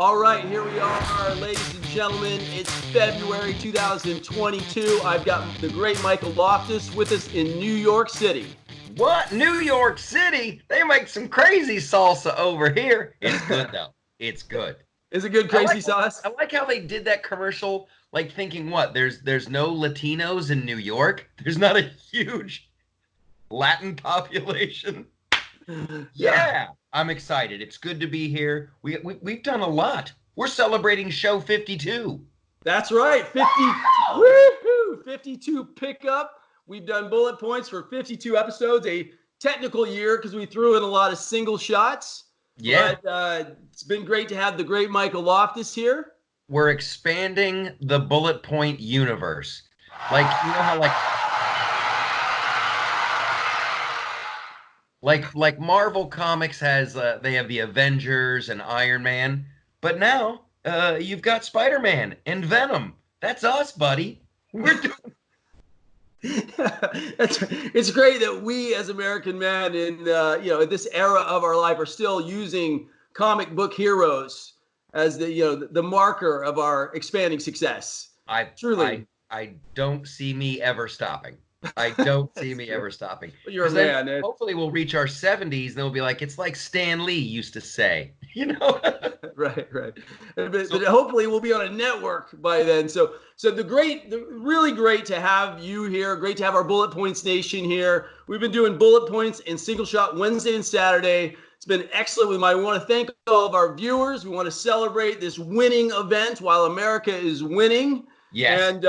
All right, here we are, ladies and gentlemen. It's February 2022. I've got the great Michael Loftus with us in New York City. What? New York City? They make some crazy salsa over here. It's good, though. It's good. Is it good crazy sauce? I like how they did that commercial, like thinking, what? There's no Latinos in New York? There's not a huge Latin population? Yeah. I'm excited. It's good to be here. We've done a lot. We're celebrating show 52. That's right. 52 pickup. We've done bullet points for 52 episodes, a technical year because we threw in a lot of single shots. Yeah. But it's been great to have the great Michael Loftus here. We're expanding the bullet point universe. Like, you know how like Marvel Comics has, they have the Avengers and Iron Man, but now you've got Spider-Man and Venom. That's us, buddy. We're doing. It's great that we, as American men, in this era of our life, are still using comic book heroes as the marker of our expanding success. I don't see me ever stopping. I don't see me ever stopping. You're a man. Hopefully we'll reach our 70s and they'll be like, it's like Stan Lee used to say, you know? Right. But hopefully we'll be on a network by then. So really great to have you here. Great to have our Bullet Points Nation here. We've been doing Bullet Points and Single Shot Wednesday and Saturday. It's been excellent with them. I want to thank all of our viewers. We want to celebrate this winning event while America is winning. Yes. And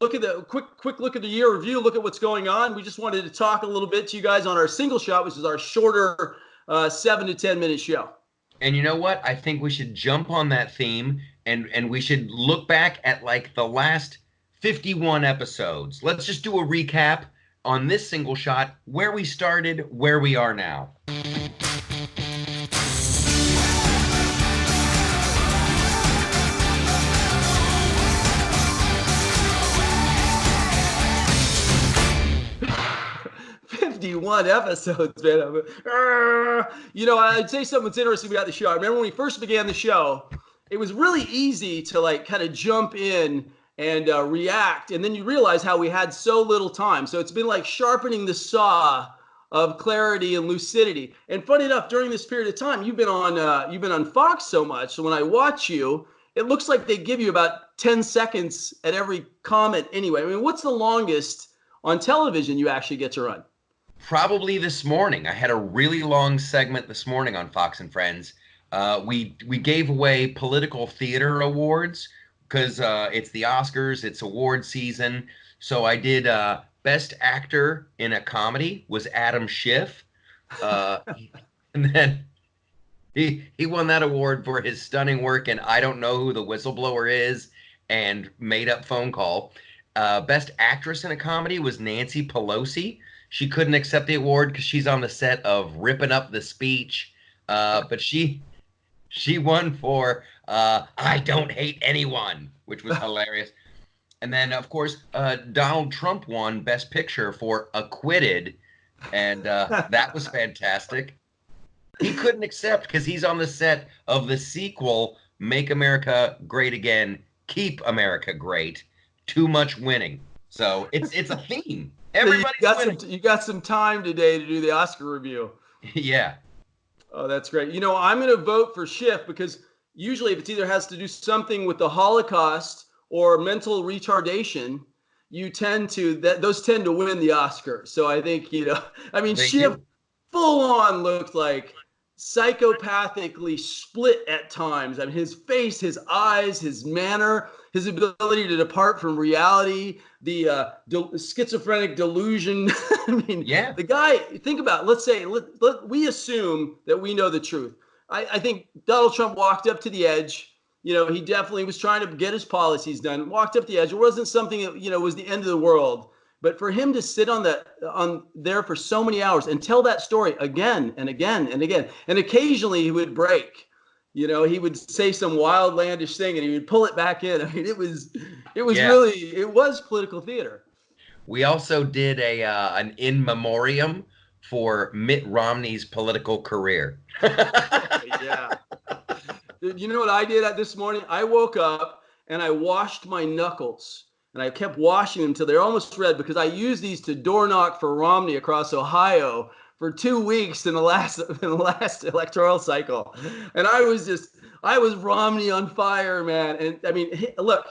look at the quick look at the year review. Look at what's going on. We just wanted to talk a little bit to you guys on our Single Shot, which is our shorter 7 to 10 minute show. And you know what? I think we should jump on that theme and we should look back at like the last 51 episodes. Let's just do a recap on this Single Shot, where we started, where we are now. One episodes, man. I'd say something that's interesting about the show. I remember when we first began the show, it was really easy to like kind of jump in and react, and then you realize how we had so little time. So it's been like sharpening the saw of clarity and lucidity. And funny enough, during this period of time, you've been on Fox so much. So when I watch you, it looks like they give you about 10 seconds at every comment anyway. I mean, what's the longest on television you actually get to run? Probably this morning. I had a really long segment this morning on Fox and Friends. We gave away political theater awards because it's the Oscars, it's award season. So I did Best Actor in a Comedy was Adam Schiff. And then he won that award for his stunning work in I Don't Know Who the Whistleblower Is and Made Up Phone Call. Best Actress in a Comedy was Nancy Pelosi. She couldn't accept the award because she's on the set of Ripping Up the Speech. But she won for I Don't Hate Anyone, which was hilarious. And then, of course, Donald Trump won Best Picture for Acquitted. And that was fantastic. He couldn't accept because he's on the set of the sequel, Make America Great Again, Keep America Great. Too much winning. So it's a theme. Everybody's you got some time today to do the Oscar review. Yeah. Oh, that's great. I'm going to vote for Schiff because usually if it either has to do something with the Holocaust or mental retardation, those tend to win the Oscar. So I think, Schiff full on looked like psychopathically split at times. I mean, his face, his eyes, his manner, his ability to depart from reality, the schizophrenic delusion. I mean, yeah. The guy, think about it. Let's say, we assume that we know the truth. I think Donald Trump walked up to the edge. He definitely was trying to get his policies done, walked up the edge. It wasn't something that, was the end of the world. But for him to sit on there for so many hours and tell that story again and again and again, and occasionally he would break. He would say some wildlandish thing and he would pull it back in. I mean, it was political theater. We also did an in memoriam for Mitt Romney's political career. Yeah. You know what I did this morning? I woke up and I washed my knuckles. And I kept washing them until they're almost red because I used these to door knock for Romney across Ohio for 2 weeks in the last electoral cycle. And I was Romney on fire, man. And I mean, look,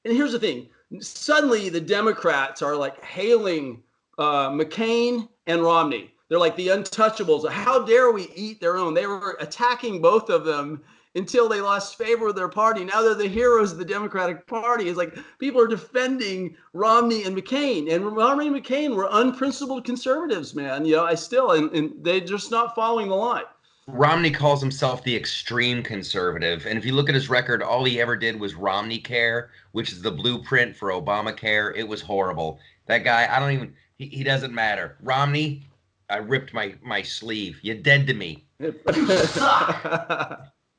and here's the thing. Suddenly the Democrats are like hailing McCain and Romney. They're like the untouchables. How dare we eat their own? They were attacking both of them until they lost favor with their party. Now they're the heroes of the Democratic Party. It's like people are defending Romney and McCain. And Romney and McCain were unprincipled conservatives, man. You know, and they're just not following the line. Romney calls himself the extreme conservative. And if you look at his record, all he ever did was Romney Care, which is the blueprint for Obamacare. It was horrible. That guy, he doesn't matter. Romney, I ripped my sleeve. You're dead to me.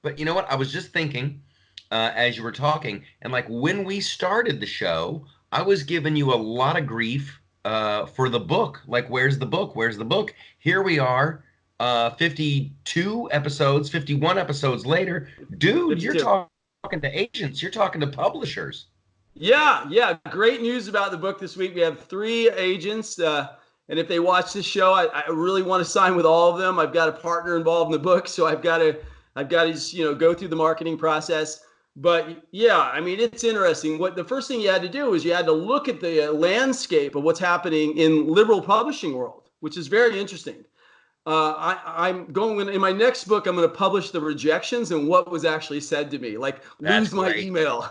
But you know what? I was just thinking as you were talking, and like when we started the show, I was giving you a lot of grief for the book. Like, where's the book? Where's the book? Here we are, 52 episodes, 51 episodes later. Dude, 52. You're talking to agents. You're talking to publishers. Yeah. Great news about the book this week. We have 3 agents. And if they watch this show, I really want to sign with all of them. I've got a partner involved in the book, so I've got to go through the marketing process. But yeah, I mean, it's interesting. What the first thing you had to do is you had to look at the landscape of what's happening in liberal publishing world, which is very interesting. I'm going in my next book. I'm going to publish the rejections and what was actually said to me. Like, lose my email.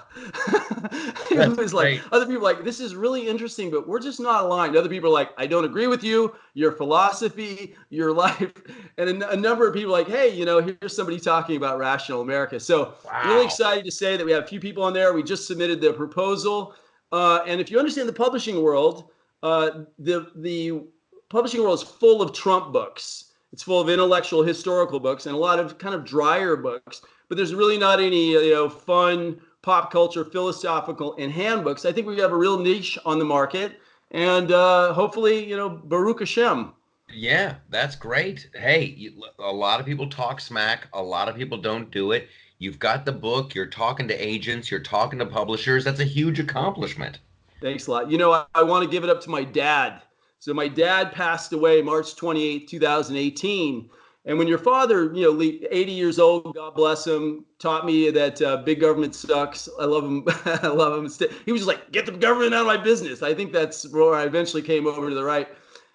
It was like other people like, this is really interesting, but we're just not aligned. Other people are like, I don't agree with you, your philosophy, your life, and a number of people like, hey, here's somebody talking about rational America. So really excited to say that we have a few people on there. We just submitted the proposal, and if you understand the publishing world, the publishing world is full of Trump books. It's full of intellectual, historical books and a lot of kind of drier books. But there's really not any, fun pop culture, philosophical, and handbooks. I think we have a real niche on the market, and hopefully, Baruch Hashem. Yeah, that's great. Hey, a lot of people talk smack. A lot of people don't do it. You've got the book. You're talking to agents. You're talking to publishers. That's a huge accomplishment. Thanks a lot. I want to give it up to my dad. So my dad passed away March 28, 2018. And when your father, 80 years old, God bless him, taught me that big government sucks. I love him. I love him. He was just like, get the government out of my business. I think that's where I eventually came over to the right.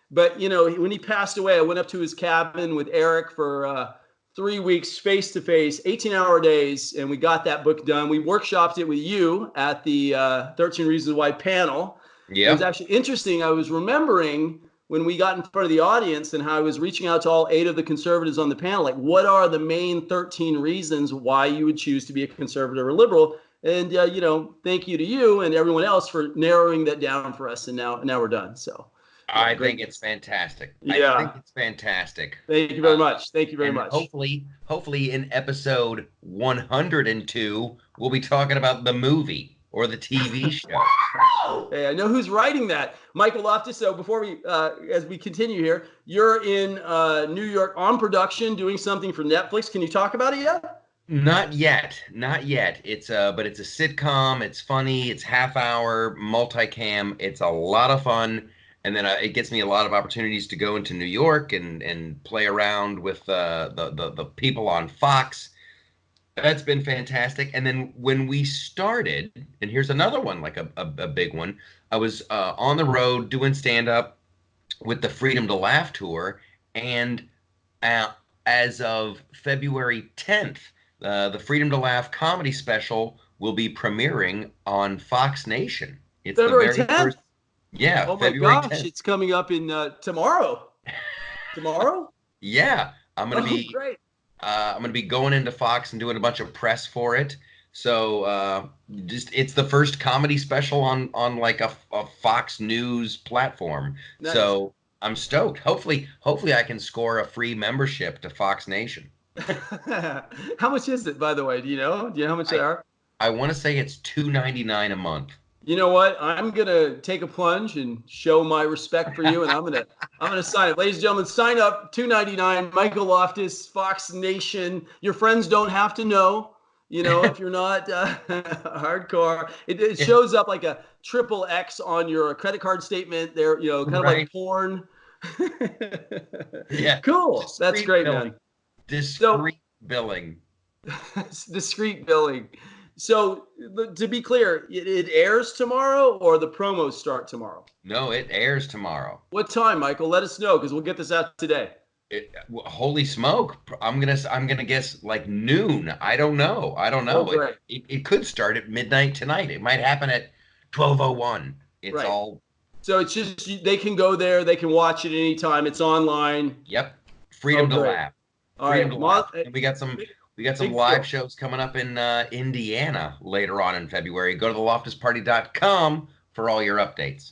But, when he passed away, I went up to his cabin with Eric for 3 weeks, face-to-face, 18-hour days. And we got that book done. We workshopped it with you at the 13 Reasons Why panel. Yeah. It was actually interesting. I was remembering when we got in front of the audience and how I was reaching out to all 8 of the conservatives on the panel, like, what are the main 13 reasons why you would choose to be a conservative or liberal? And, thank you to you and everyone else for narrowing that down for us. And now we're done. So I think it's fantastic. Yeah. I think it's fantastic. Thank you very much. Thank you very much. Hopefully in episode 102, we'll be talking about the movie or the TV show. Hey, I know who's writing that. Michael Loftus. So before we, as we continue here, you're in New York on production doing something for Netflix. Can you talk about it yet? Not yet. It's but it's a sitcom. It's funny. It's half-hour, multicam. It's a lot of fun. And then it gets me a lot of opportunities to go into New York and play around with the people on Fox. That's been fantastic. And then when we started, and here's another one, like a big one, I was on the road doing stand-up with the Freedom to Laugh tour. And as of February 10th, the Freedom to Laugh comedy special will be premiering on Fox Nation. It's February the very 10th? First. Yeah, oh February my gosh, 10th. It's coming up in tomorrow. Tomorrow? Yeah, I'm gonna be great. I'm going to be going into Fox and doing a bunch of press for it. So it's the first comedy special on like a Fox News platform. Nice. So I'm stoked. Hopefully I can score a free membership to Fox Nation. How much is it, by the way? Do you know how much they are? I want to say it's $2.99 a month. You know what? I'm gonna take a plunge and show my respect for you, and I'm gonna sign up, ladies and gentlemen. Sign up, $2.99. Michael Loftus, Fox Nation. Your friends don't have to know. You know, if you're not hardcore, it shows up like a triple X on your credit card statement. There, you know, kind of Right. like porn. Yeah. Cool. That's Discrete great, billing. man. So Discrete billing. discrete billing. So to be clear, it airs tomorrow or the promos start tomorrow? No, it airs tomorrow. What time, Michael? Let us know because we'll get this out today. Holy smoke! I'm gonna guess like noon. I don't know. I don't Oh, know. It, great. it it could start at midnight tonight. It might happen at 12:01. It's Right. all. So it's just they can go there, they can watch it anytime. It's online. Yep. Oh, Freedom to great. laugh. All Freedom right. to laugh. And Big, we got some big live deal. shows coming up in Indiana later on in February. Go to theloftusparty.com for all your updates.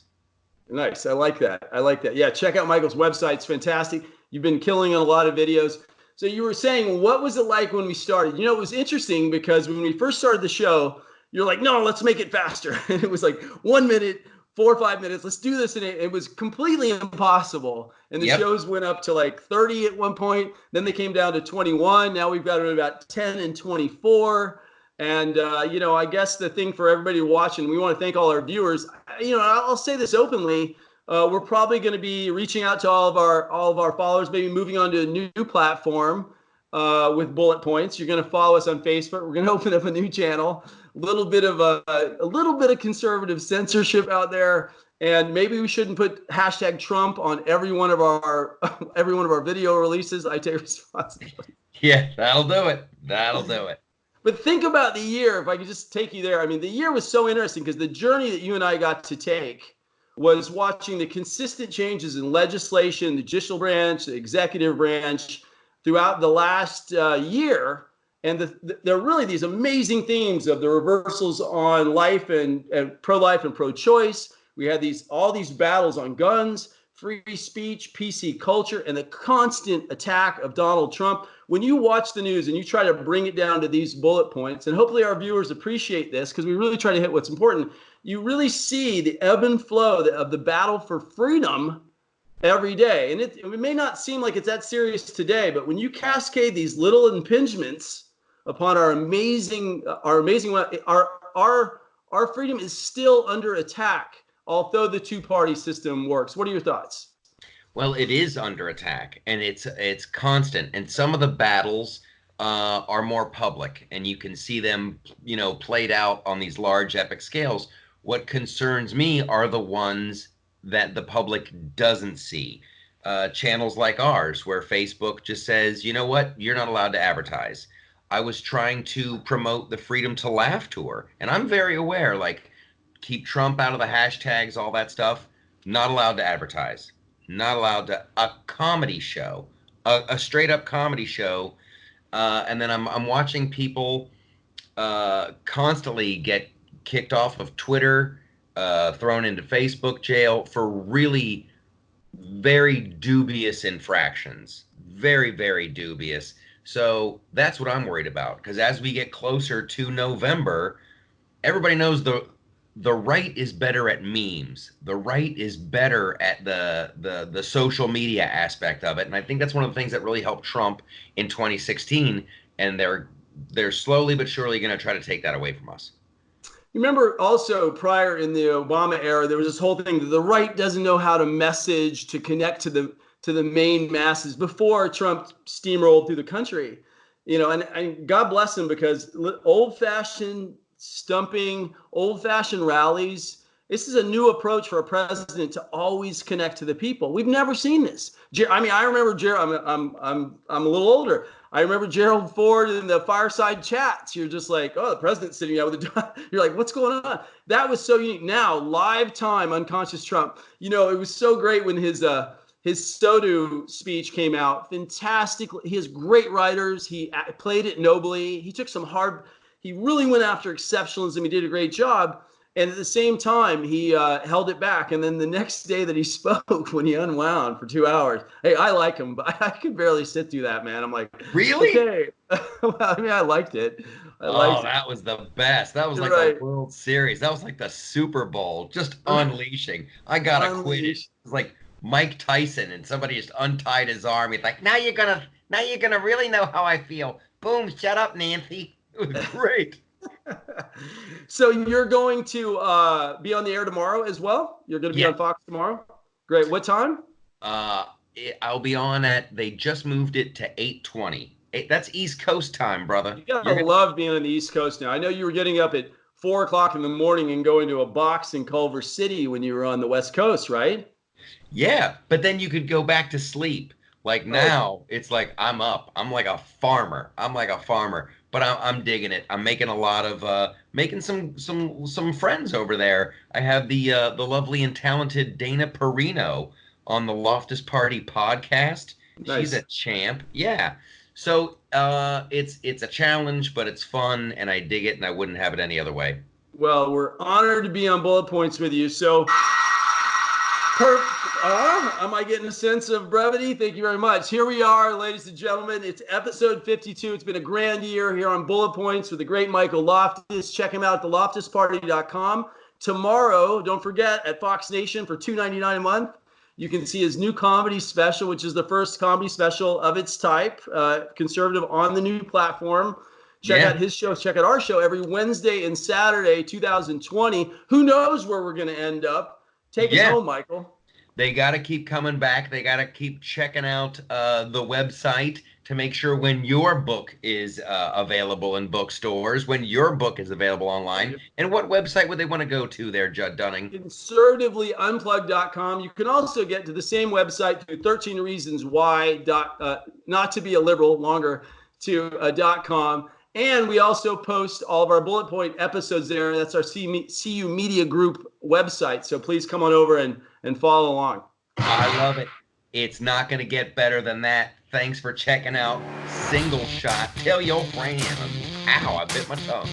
Nice. I like that. I like that. Yeah, check out Michael's website. It's fantastic. You've been killing on a lot of videos. So you were saying, what was it like when we started? You know, it was interesting because when we first started the show, you're like, no, let's make it faster. And it was like 1 minute, 4 or 5 minutes. Let's do this. And it was completely impossible. And the Yep. shows went up to like 30 at one point. Then they came down to 21. Now we've got about 10 and 24. And, you know, I guess the thing for everybody watching, we want to thank all our viewers. You know, I'll say this openly. We're probably going to be reaching out to all of our followers, maybe moving on to a new platform with Bullet Points. You're going to follow us on Facebook. We're going to open up a new channel. A little bit of conservative censorship out there, and maybe we shouldn't put hashtag Trump on every one of our video releases. I take responsibility. Yeah, that'll do it. That'll do it. But think about the year, if I could just take you there. I mean, the year was so interesting because the journey that you and I got to take was watching the consistent changes in legislation, the judicial branch, the executive branch throughout the last year. And there are really these amazing themes of the reversals on life and pro-life and pro-choice. We had all these battles on guns, free speech, PC culture, and the constant attack of Donald Trump. When you watch the news and you try to bring it down to these bullet points, and hopefully our viewers appreciate this because we really try to hit what's important, you really see the ebb and flow of the battle for freedom every day. And it may not seem like it's that serious today, but when you cascade these little impingements upon our freedom is still under attack, although the two-party system works. What are your thoughts? Well, it is under attack, and it's constant. And some of the battles are more public, and you can see them, you know, played out on these large epic scales. What concerns me are the ones that the public doesn't see. Channels like ours, where Facebook just says, you know what, you're not allowed to advertise. I was trying to promote the Freedom to Laugh tour, and I'm very aware, like, keep Trump out of the hashtags, all that stuff. Not allowed to advertise. Not allowed to. A comedy show, a straight up comedy show, and then I'm watching people constantly get kicked off of Twitter, thrown into Facebook jail for really very dubious infractions. Very, very dubious. So that's what I'm worried about, because as we get closer to November, everybody knows the right is better at memes. The right is better at the social media aspect of it, and I think that's one of the things that really helped Trump in 2016. And they're slowly but surely going to try to take that away from us. You remember also prior in the Obama era, there was this whole thing that the right doesn't know how to message to connect to the main masses before Trump steamrolled through the country. You know, and God bless him, because old-fashioned stumping, old-fashioned rallies, this is a new approach for a president to always connect to the people. We've never seen this. I mean, I remember I'm a little older. I remember Gerald Ford in the fireside chats. You're just like, oh, the president's sitting out with the you're like, what's going on? That was so unique. Now, live time, unconscious Trump. You know, it was so great when his Sodu speech came out. Fantastic. He has great writers. He played it nobly. He took he really went after exceptionalism. He did a great job. And at the same time, he held it back. And then the next day that he spoke, when he unwound for 2 hours, hey, I like him, but I could barely sit through that, man. I'm like, really? Okay. Well, I mean, I liked it. That was the best. That was like Right. the World Series. That was like the Super Bowl, just unleashing. I gotta quit it. It's like Mike Tyson, and somebody just untied his arm. He's like, now you're gonna really know how I feel. Boom, shut up, Nancy. It was great. So you're going to be on the air tomorrow as well? You're going to be on Fox tomorrow? Great. What time? I'll be on at, they just moved it to 8:20. That's East Coast time, brother. You gotta love being on the East Coast now. I know you were getting up at 4 o'clock in the morning and going to a box in Culver City when you were on the West Coast, right? Yeah, but then you could go back to sleep. Like now, it's like I'm up. I'm like a farmer. But I'm digging it. I'm making a lot of making some friends over there. I have the lovely and talented Dana Perino on the Loftus Party podcast. Nice. She's a champ. Yeah. So it's a challenge, but it's fun, and I dig it, and I wouldn't have it any other way. Well, we're honored to be on Bullet Points with you. So, am I getting a sense of brevity? Thank you very much. Here we are, ladies and gentlemen. It's episode 52. It's been a grand year here on Bullet Points with the great Michael Loftus. Check him out at theloftusparty.com. Tomorrow, don't forget, at Fox Nation for $2.99 a month, you can see his new comedy special, which is the first comedy special of its type, conservative on the new platform. Check out his show. Check out our show every Wednesday and Saturday, 2020. Who knows where we're going to end up? Take us home, Michael. They got to keep coming back. They got to keep checking out the website to make sure when your book is available in bookstores, when your book is available online. And what website would they want to go to there, Judd Dunning? Conservativelyunplugged.com. You can also get to the same website through 13 Reasons Why, not to be a liberal, longer, to .com. And we also post all of our Bullet Point episodes there. That's our CU Media Group website. So please come on over and follow along. I love it. It's not going to get better than that. Thanks for checking out Single Shot. Tell your friends. Ow, I bit my tongue.